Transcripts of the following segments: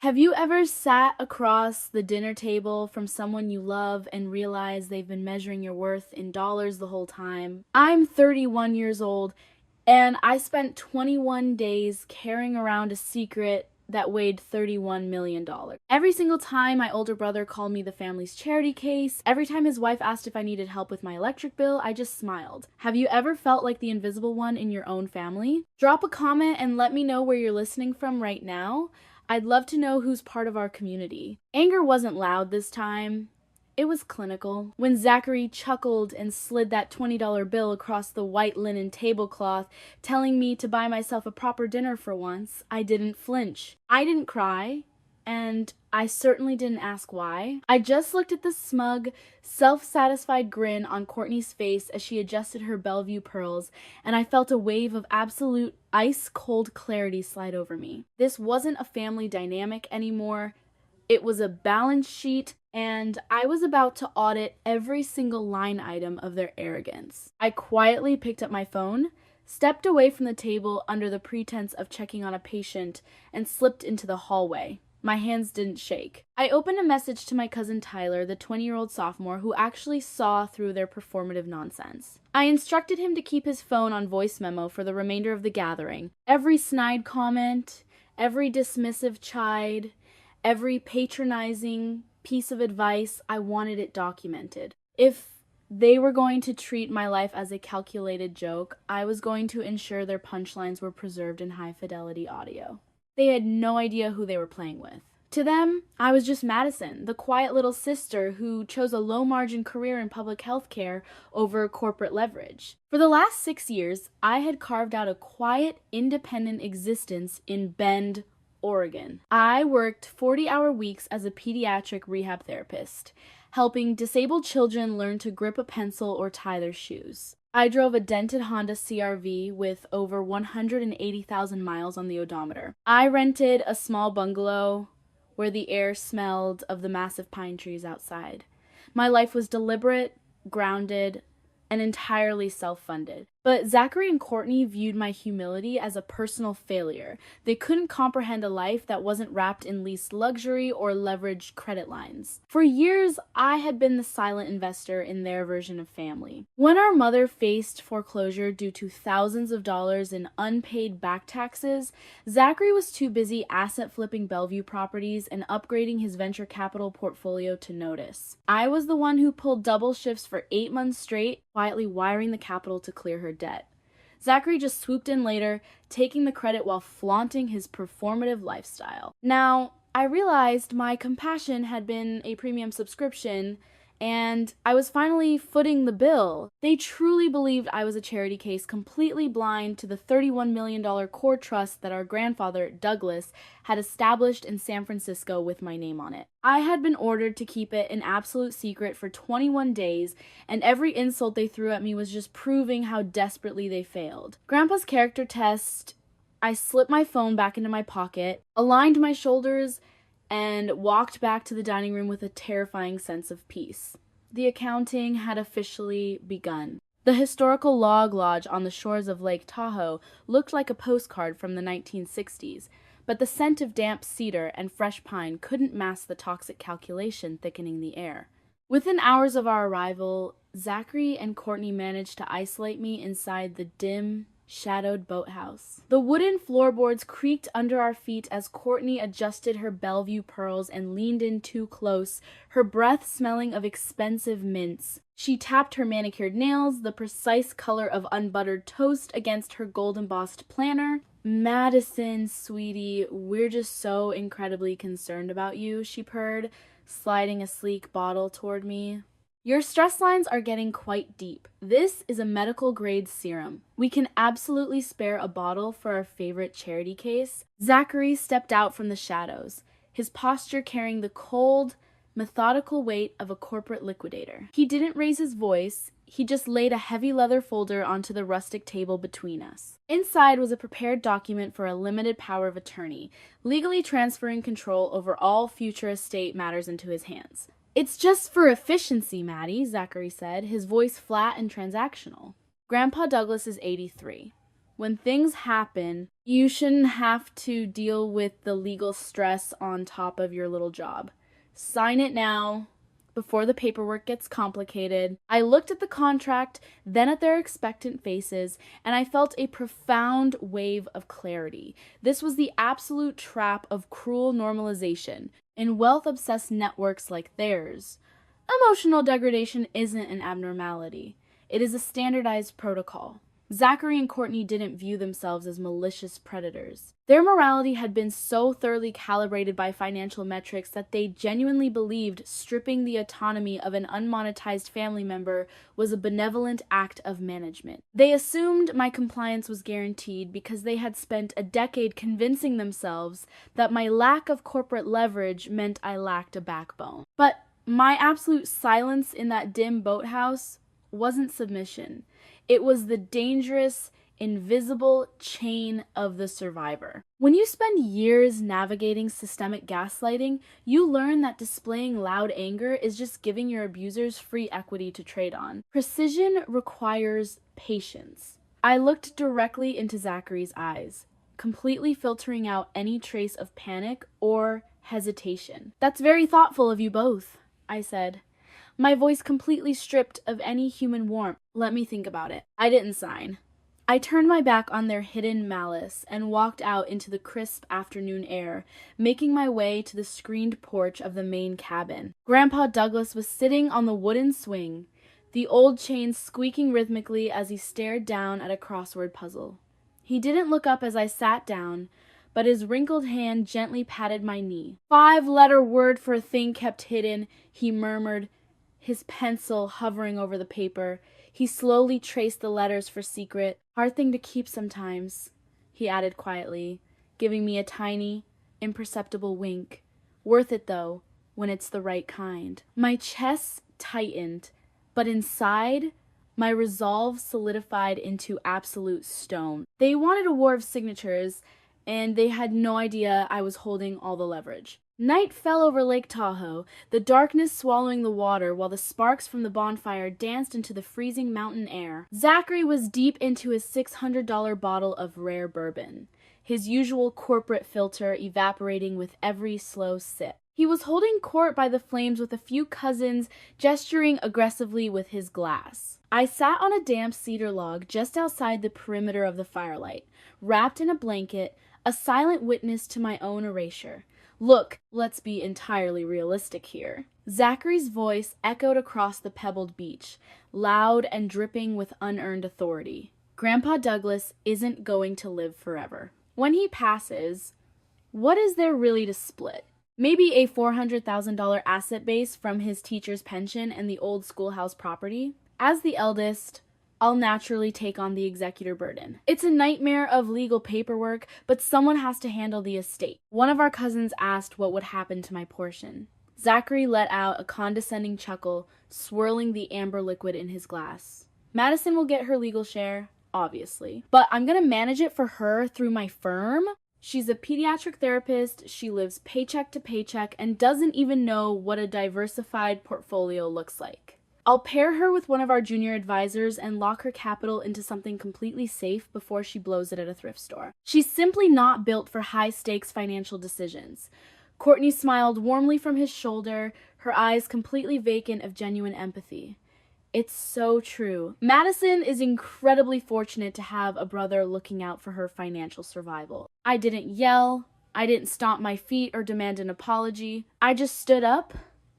Have you ever sat across the dinner table from someone you love and realized they've been measuring your worth in dollars the whole time? I'm 31 years old, and I spent 21 days carrying around a secret that weighed $31 million. Every single time my older brother called me the family's charity case, every time his wife asked if I needed help with my electric bill, I just smiled. Have you ever felt like the invisible one in your own family? Drop a comment and let me know where you're listening from right now. I'd love to know who's part of our community. Anger wasn't loud this time. It was clinical. When Zachary chuckled and slid that $20 bill across the white linen tablecloth, telling me to buy myself a proper dinner for once, I didn't flinch. I didn't cry, and I certainly didn't ask why. I just looked at the smug, self-satisfied grin on Courtney's face as she adjusted her Bellevue pearls, and I felt a wave of absolute ice-cold clarity slide over me. This wasn't a family dynamic anymore. It was a balance sheet, and I was about to audit every single line item of their arrogance. I quietly picked up my phone, stepped away from the table under the pretense of checking on a patient, and slipped into the hallway. My hands didn't shake. I opened a message to my cousin Tyler, the 20-year-old sophomore who actually saw through their performative nonsense. I instructed him to keep his phone on voice memo for the remainder of the gathering. Every snide comment, every dismissive chide, every patronizing piece of advice, I wanted it documented. If they were going to treat my life as a calculated joke, I was going to ensure their punchlines were preserved in high-fidelity audio. They had no idea who they were playing with. To them, I was just Madison, the quiet little sister who chose a low-margin career in public health care over corporate leverage. For the last 6 years, I had carved out a quiet, independent existence in Bend, Oregon. I worked 40-hour weeks as a pediatric rehab therapist, helping disabled children learn to grip a pencil or tie their shoes. I drove a dented Honda CR-V with over 180,000 miles on the odometer. I rented a small bungalow where the air smelled of the massive pine trees outside. My life was deliberate, grounded, and entirely self-funded. But Zachary and Courtney viewed my humility as a personal failure. They couldn't comprehend a life that wasn't wrapped in leased luxury or leveraged credit lines. For years, I had been the silent investor in their version of family. When our mother faced foreclosure due to thousands of dollars in unpaid back taxes, Zachary was too busy asset flipping Bellevue properties and upgrading his venture capital portfolio to notice. I was the one who pulled double shifts for 8 months straight, quietly wiring the capital to clear her debt. Zachary just swooped in later, taking the credit while flaunting his performative lifestyle. Now, I realized my compassion had been a premium subscription, and I was finally footing the bill. They truly believed I was a charity case, completely blind to the $31 million core trust that our grandfather, Douglas, had established in San Francisco with my name on it. I had been ordered to keep it an absolute secret for 21 days, and every insult they threw at me was just proving how desperately they failed. Grandpa's character test, I slipped my phone back into my pocket, aligned my shoulders, and walked back to the dining room with a terrifying sense of peace. The accounting had officially begun. The historical log lodge on the shores of Lake Tahoe looked like a postcard from the 1960s, but the scent of damp cedar and fresh pine couldn't mask the toxic calculation thickening the air. Within hours of our arrival, Zachary and Courtney managed to isolate me inside the dim, shadowed boathouse. The wooden floorboards creaked under our feet as Courtney adjusted her Bellevue pearls and leaned in too close, her breath smelling of expensive mints. She tapped her manicured nails, the precise color of unbuttered toast, against her gold-embossed planner. "Madison, sweetie, we're just so incredibly concerned about you," she purred, sliding a sleek bottle toward me. "Your stress lines are getting quite deep. This is a medical-grade serum. We can absolutely spare a bottle for our favorite charity case." Zachary stepped out from the shadows, his posture carrying the cold, methodical weight of a corporate liquidator. He didn't raise his voice. He just laid a heavy leather folder onto the rustic table between us. Inside was a prepared document for a limited power of attorney, legally transferring control over all future estate matters into his hands. "It's just for efficiency, Maddie," Zachary said, his voice flat and transactional. Grandpa Douglas is 83. When things happen, You shouldn't have to deal with the legal stress on top of your little job. Sign it now before the paperwork gets complicated. I looked at the contract, then at their expectant faces, and I felt a profound wave of clarity. This was the absolute trap of cruel normalization. In wealth-obsessed networks like theirs, emotional degradation isn't an abnormality. It is a standardized protocol. Zachary and Courtney didn't view themselves as malicious predators. Their morality had been so thoroughly calibrated by financial metrics that they genuinely believed stripping the autonomy of an unmonetized family member was a benevolent act of management. They assumed my compliance was guaranteed because they had spent a decade convincing themselves that my lack of corporate leverage meant I lacked a backbone. But my absolute silence in that dim boathouse wasn't submission. It was the dangerous, invisible chain of the survivor. When you spend years navigating systemic gaslighting, you learn that displaying loud anger is just giving your abusers free equity to trade on. Precision requires patience. I looked directly into Zachary's eyes, completely filtering out any trace of panic or hesitation. "That's very thoughtful of you both," I said, my voice completely stripped of any human warmth. "Let me think about it." I didn't sign. I turned my back on their hidden malice and walked out into the crisp afternoon air, making my way to the screened porch of the main cabin. Grandpa Douglas was sitting on the wooden swing, the old chain squeaking rhythmically as he stared down at a crossword puzzle. He didn't look up as I sat down, but his wrinkled hand gently patted my knee. "5-letter word for a thing kept hidden," he murmured, his pencil hovering over the paper. He slowly traced the letters for secret. "Hard thing to keep sometimes," he added quietly, giving me a tiny, imperceptible wink. "Worth it, though, when it's the right kind." My chest tightened, but inside, my resolve solidified into absolute stone. They wanted a war of signatures, and they had no idea I was holding all the leverage. Night fell over Lake Tahoe, the darkness swallowing the water while the sparks from the bonfire danced into the freezing mountain air. Zachary was deep into his $600 bottle of rare bourbon, his usual corporate filter evaporating with every slow sip. He was holding court by the flames with a few cousins, gesturing aggressively with his glass. I sat on a damp cedar log just outside the perimeter of the firelight, wrapped in a blanket, a silent witness to my own erasure. "Look, let's be entirely realistic here." Zachary's voice echoed across the pebbled beach, loud and dripping with unearned authority. "Grandpa Douglas isn't going to live forever. When he passes, what is there really to split? Maybe a $400,000 asset base from his teacher's pension and the old schoolhouse property? As the eldest, I'll naturally take on the executor burden. It's a nightmare of legal paperwork, but someone has to handle the estate." One of our cousins asked what would happen to my portion. Zachary let out a condescending chuckle, swirling the amber liquid in his glass. "Madison will get her legal share, obviously. But I'm gonna manage it for her through my firm. She's a pediatric therapist, she lives paycheck to paycheck, and doesn't even know what a diversified portfolio looks like. I'll pair her with one of our junior advisors and lock her capital into something completely safe before she blows it at a thrift store. She's simply not built for high-stakes financial decisions." Courtney smiled warmly from his shoulder, her eyes completely vacant of genuine empathy. "It's so true. Madison is incredibly fortunate to have a brother looking out for her financial survival." I didn't yell, I didn't stomp my feet or demand an apology. I just stood up,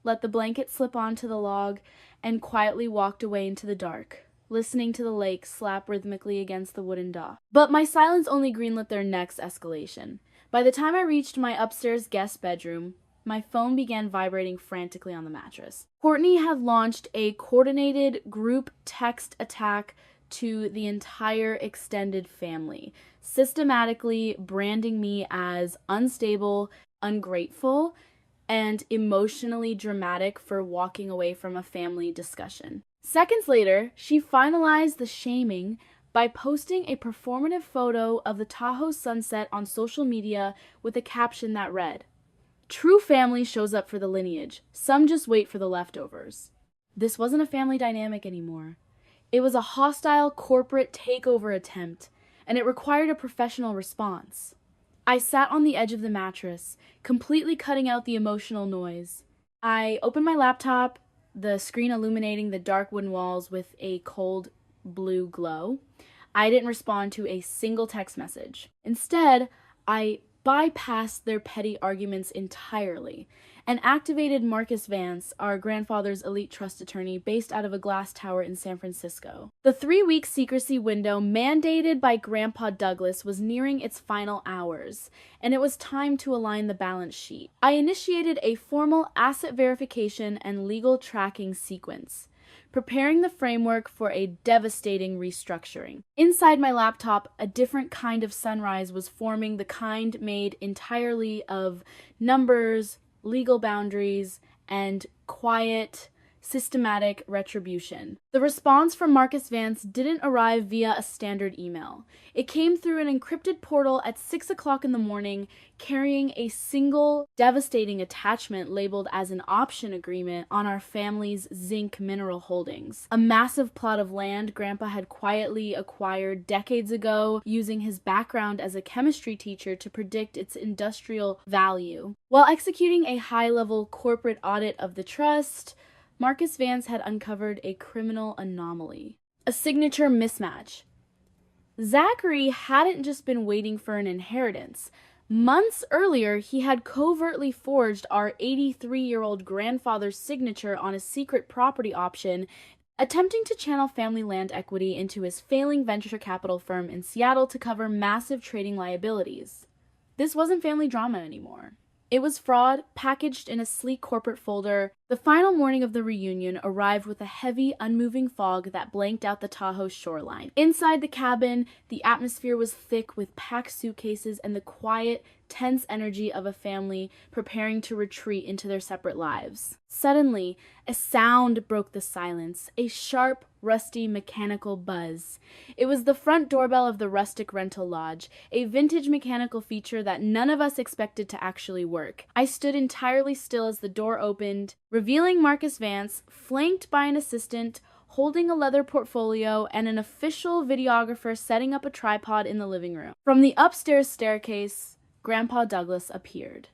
let the blanket slip onto the log, and quietly walked away into the dark, listening to the lake slap rhythmically against the wooden dock. But my silence only greenlit their next escalation. By the time I reached my upstairs guest bedroom, my phone began vibrating frantically on the mattress. Courtney had launched a coordinated group text attack to the entire extended family, systematically branding me as unstable, ungrateful, and emotionally dramatic for walking away from a family discussion. Seconds later, she finalized the shaming by posting a performative photo of the Tahoe sunset on social media with a caption that read, "True family shows up for the lineage. Some just wait for the leftovers." This wasn't a family dynamic anymore. It was a hostile corporate takeover attempt, and it required a professional response. I sat on the edge of the mattress, completely cutting out the emotional noise. I opened my laptop, the screen illuminating the dark wooden walls with a cold blue glow. I didn't respond to a single text message. Instead, I bypassed their petty arguments entirely and activated Marcus Vance, our grandfather's elite trust attorney based out of a glass tower in San Francisco. The 3-week secrecy window mandated by Grandpa Douglas was nearing its final hours, and it was time to align the balance sheet. I initiated a formal asset verification and legal tracking sequence, preparing the framework for a devastating restructuring. Inside my laptop, a different kind of sunrise was forming, the kind made entirely of numbers, legal boundaries, and quiet, systematic retribution. The response from Marcus Vance didn't arrive via a standard email. It came through an encrypted portal at 6 o'clock in the morning, carrying a single devastating attachment labeled as an option agreement on our family's zinc mineral holdings. A massive plot of land Grandpa had quietly acquired decades ago, using his background as a chemistry teacher to predict its industrial value. While executing a high-level corporate audit of the trust, Marcus Vance had uncovered a criminal anomaly, a signature mismatch. Zachary hadn't just been waiting for an inheritance. Months earlier, he had covertly forged our 83-year-old grandfather's signature on a secret property option, attempting to channel family land equity into his failing venture capital firm in Seattle to cover massive trading liabilities. This wasn't family drama anymore. It was fraud, packaged in a sleek corporate folder. The final morning of the reunion arrived with a heavy, unmoving fog that blanked out the Tahoe's shoreline. Inside the cabin, the atmosphere was thick with packed suitcases and the quiet, tense energy of a family preparing to retreat into their separate lives. Suddenly, a sound broke the silence, a sharp, rusty, mechanical buzz. It was the front doorbell of the rustic rental lodge, a vintage mechanical feature that none of us expected to actually work. I stood entirely still as the door opened, revealing Marcus Vance, flanked by an assistant, holding a leather portfolio, and an official videographer setting up a tripod in the living room. From the upstairs staircase, Grandpa Douglas appeared.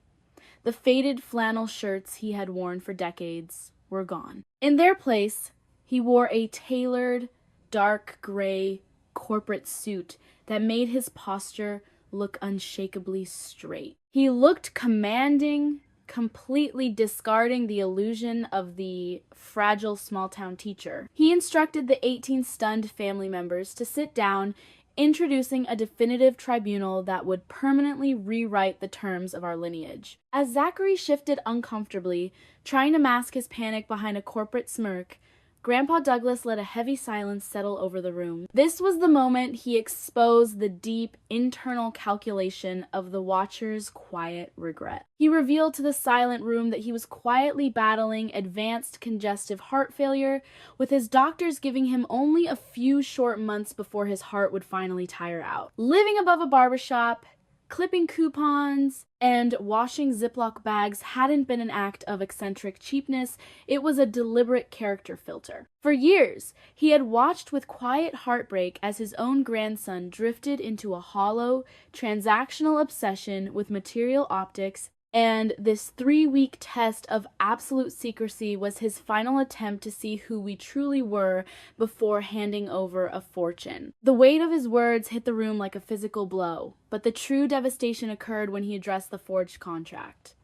The faded flannel shirts he had worn for decades were gone. In their place, he wore a tailored, dark gray corporate suit that made his posture look unshakably straight. He looked commanding, completely discarding the illusion of the fragile small-town teacher. He instructed the 18 stunned family members to sit down, introducing a definitive tribunal that would permanently rewrite the terms of our lineage. As Zachary shifted uncomfortably, trying to mask his panic behind a corporate smirk, Grandpa Douglas let a heavy silence settle over the room. This was the moment he exposed the deep internal calculation of the watcher's quiet regret. He revealed to the silent room that he was quietly battling advanced congestive heart failure, with his doctors giving him only a few short months before his heart would finally tire out. Living above a barbershop, clipping coupons, and washing Ziploc bags hadn't been an act of eccentric cheapness, it was a deliberate character filter. For years, he had watched with quiet heartbreak as his own grandson drifted into a hollow, transactional obsession with material optics, and this 3-week test of absolute secrecy was his final attempt to see who we truly were before handing over a fortune. The weight of his words hit the room like a physical blow, but the true devastation occurred when he addressed the forged contract.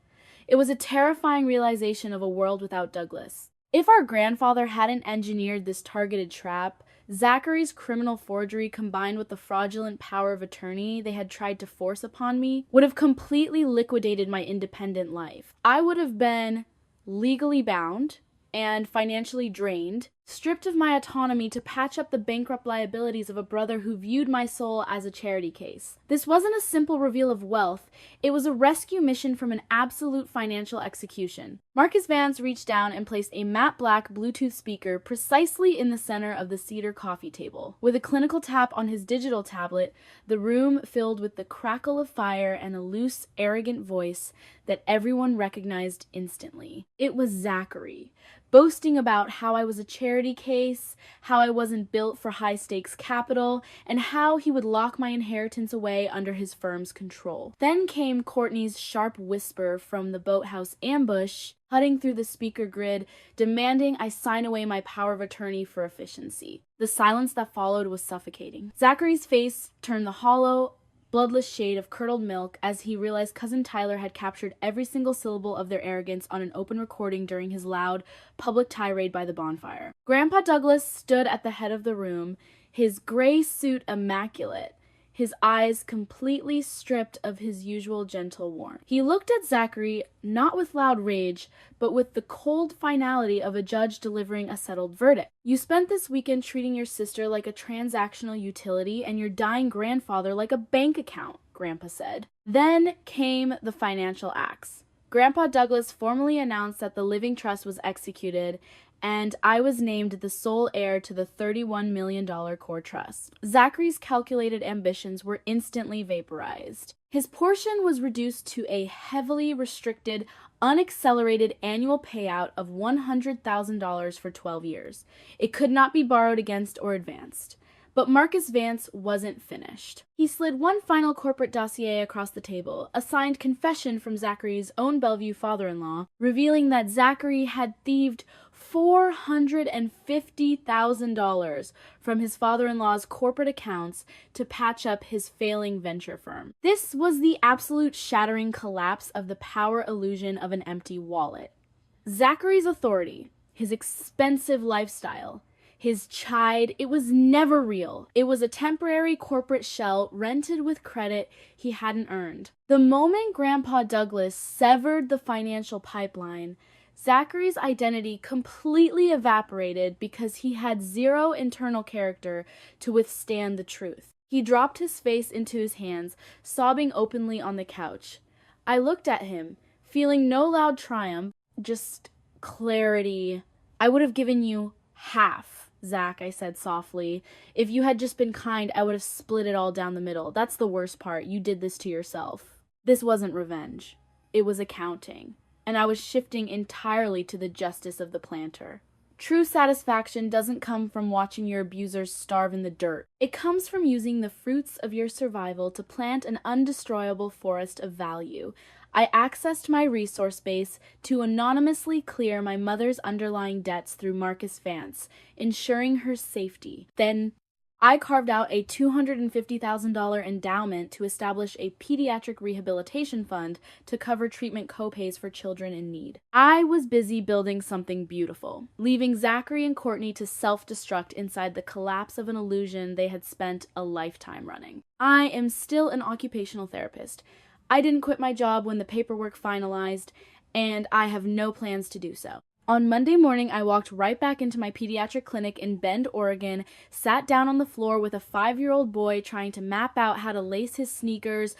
It was a terrifying realization of a world without Douglas. If our grandfather hadn't engineered this targeted trap, Zachary's criminal forgery combined with the fraudulent power of attorney they had tried to force upon me would have completely liquidated my independent life. I would have been legally bound and financially drained, stripped of my autonomy to patch up the bankrupt liabilities of a brother who viewed my soul as a charity case. This wasn't a simple reveal of wealth, it was a rescue mission from an absolute financial execution. Marcus Vance reached down and placed a matte black Bluetooth speaker precisely in the center of the cedar coffee table. With a clinical tap on his digital tablet, the room filled with the crackle of fire and a loose, arrogant voice that everyone recognized instantly. It was Zachary, boasting about how I was a charity case, how I wasn't built for high-stakes capital, and how he would lock my inheritance away under his firm's control. Then came Courtney's sharp whisper from the boathouse ambush, cutting through the speaker grid, demanding I sign away my power of attorney for efficiency. The silence that followed was suffocating. Zachary's face turned the hollow, bloodless shade of curdled milk as he realized Cousin Tyler had captured every single syllable of their arrogance on an open recording during his loud, public tirade by the bonfire. Grandpa Douglas stood at the head of the room, his gray suit immaculate, his eyes completely stripped of his usual gentle warmth. He looked at Zachary, not with loud rage, but with the cold finality of a judge delivering a settled verdict. You spent this weekend treating your sister like a transactional utility and your dying grandfather like a bank account, Grandpa said. Then came the financial acts. Grandpa Douglas formally announced that the living trust was executed, and I was named the sole heir to the $31 million core trust. Zachary's calculated ambitions were instantly vaporized. His portion was reduced to a heavily restricted, unaccelerated annual payout of $100,000 for 12 years. It could not be borrowed against or advanced. But Marcus Vance wasn't finished. He slid one final corporate dossier across the table, a signed confession from Zachary's own Bellevue father-in-law, revealing that Zachary had thieved $450,000 from his father-in-law's corporate accounts to patch up his failing venture firm. This was the absolute shattering collapse of the power illusion of an empty wallet. Zachary's authority, his expensive lifestyle, his chide, it was never real. It was a temporary corporate shell rented with credit he hadn't earned. The moment Grandpa Douglas severed the financial pipeline, Zachary's identity completely evaporated because he had zero internal character to withstand the truth. He dropped his face into his hands, sobbing openly on the couch. I looked at him, feeling no loud triumph, just clarity. I would have given you half, Zach, I said softly. If you had just been kind, I would have split it all down the middle. That's the worst part. You did this to yourself. This wasn't revenge. It was accounting. And I was shifting entirely to the justice of the planter. True satisfaction doesn't come from watching your abusers starve in the dirt. It comes from using the fruits of your survival to plant an undestroyable forest of value. I accessed my resource base to anonymously clear my mother's underlying debts through Marcus Vance, ensuring her safety. Then I carved out a $250,000 endowment to establish a pediatric rehabilitation fund to cover treatment copays for children in need. I was busy building something beautiful, leaving Zachary and Courtney to self-destruct inside the collapse of an illusion they had spent a lifetime running. I am still an occupational therapist. I didn't quit my job when the paperwork finalized, and I have no plans to do so. On Monday morning, I walked right back into my pediatric clinic in Bend, Oregon, sat down on the floor with a 5-year-old boy trying to map out how to lace his sneakers,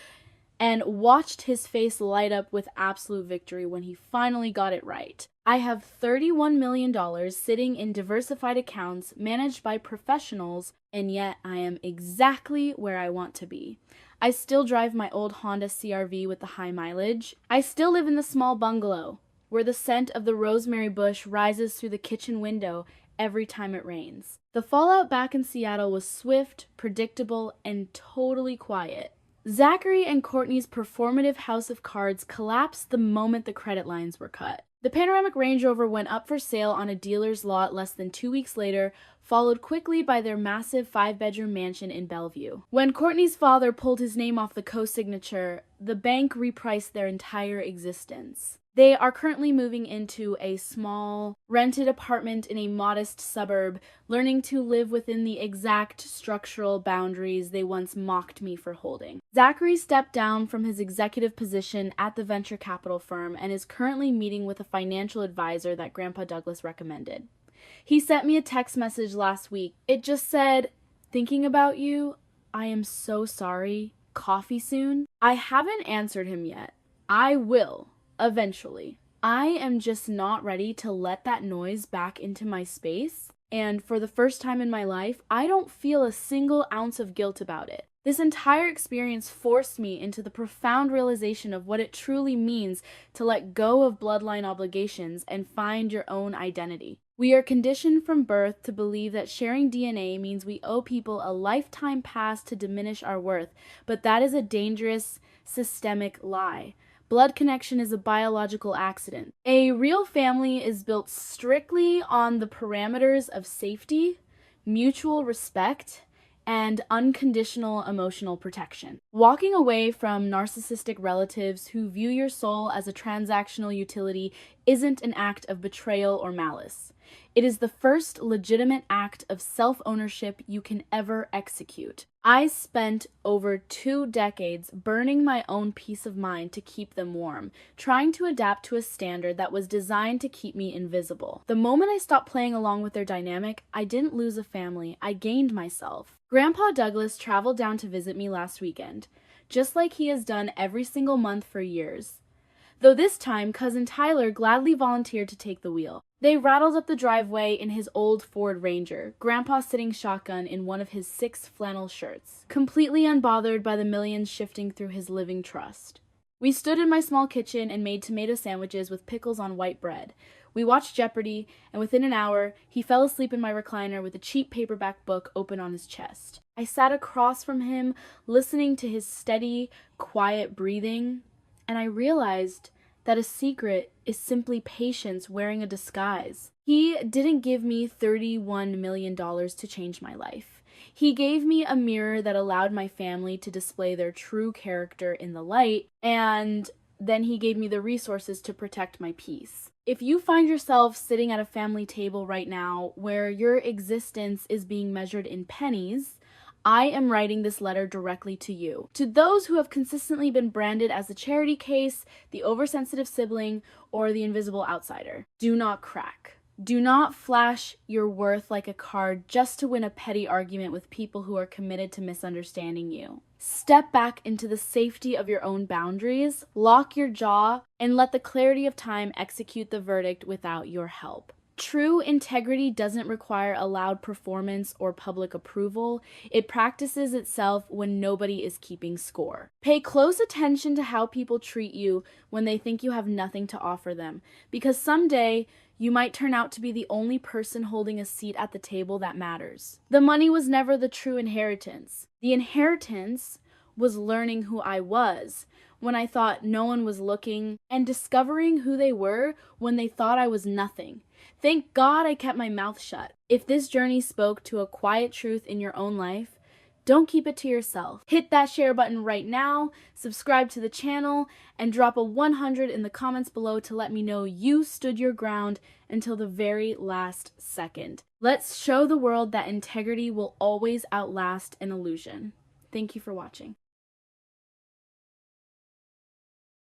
and watched his face light up with absolute victory when he finally got it right. I have $31 million sitting in diversified accounts managed by professionals, and yet I am exactly where I want to be. I still drive my old Honda CR-V with the high mileage. I still live in the small bungalow, where the scent of the rosemary bush rises through the kitchen window every time it rains. The fallout back in Seattle was swift, predictable, and totally quiet. Zachary and Courtney's performative house of cards collapsed the moment the credit lines were cut. The panoramic Range Rover went up for sale on a dealer's lot less than 2 weeks later, followed quickly by their massive 5-bedroom mansion in Bellevue. When Courtney's father pulled his name off the co-signature, the bank repriced their entire existence. They are currently moving into a small, rented apartment in a modest suburb, learning to live within the exact structural boundaries they once mocked me for holding. Zachary stepped down from his executive position at the venture capital firm and is currently meeting with a financial advisor that Grandpa Douglas recommended. He sent me a text message last week. It just said, "Thinking about you. I am so sorry. Coffee soon?" I haven't answered him yet. I will. Eventually. I am just not ready to let that noise back into my space, and for the first time in my life, I don't feel a single ounce of guilt about it. This entire experience forced me into the profound realization of what it truly means to let go of bloodline obligations and find your own identity. We are conditioned from birth to believe that sharing DNA means we owe people a lifetime past to diminish our worth, but that is a dangerous, systemic lie. Blood connection is a biological accident. A real family is built strictly on the parameters of safety, mutual respect, and unconditional emotional protection. Walking away from narcissistic relatives who view your soul as a transactional utility isn't an act of betrayal or malice. It is the first legitimate act of self-ownership you can ever execute. I spent over 2 decades burning my own peace of mind to keep them warm, trying to adapt to a standard that was designed to keep me invisible. The moment I stopped playing along with their dynamic, I didn't lose a family, I gained myself. Grandpa Douglas traveled down to visit me last weekend, just like he has done every single month for years. Though this time, Cousin Tyler gladly volunteered to take the wheel. They rattled up the driveway in his old Ford Ranger, Grandpa sitting shotgun in one of his 6 flannel shirts, completely unbothered by the millions shifting through his living trust. We stood in my small kitchen and made tomato sandwiches with pickles on white bread. We watched Jeopardy, and within an hour, he fell asleep in my recliner with a cheap paperback book open on his chest. I sat across from him, listening to his steady, quiet breathing, and I realized that a secret is simply patience wearing a disguise. He didn't give me $31 million to change my life. He gave me a mirror that allowed my family to display their true character in the light, and then he gave me the resources to protect my peace. If you find yourself sitting at a family table right now where your existence is being measured in pennies, I am writing this letter directly to you. To those who have consistently been branded as the charity case, the oversensitive sibling, or the invisible outsider, do not crack. Do not flash your worth like a card just to win a petty argument with people who are committed to misunderstanding you. Step back into the safety of your own boundaries, lock your jaw, and let the clarity of time execute the verdict without your help. True integrity doesn't require a loud performance or public approval. It practices itself when nobody is keeping score. Pay close attention to how people treat you when they think you have nothing to offer them, because someday you might turn out to be the only person holding a seat at the table that matters. The money was never the true inheritance. The inheritance was learning who I was when I thought no one was looking, and discovering who they were when they thought I was nothing. Thank God I kept my mouth shut. If this journey spoke to a quiet truth in your own life, don't keep it to yourself. Hit that share button right now, subscribe to the channel, and drop a 100 in the comments below to let me know you stood your ground until the very last second. Let's show the world that integrity will always outlast an illusion. Thank you for watching.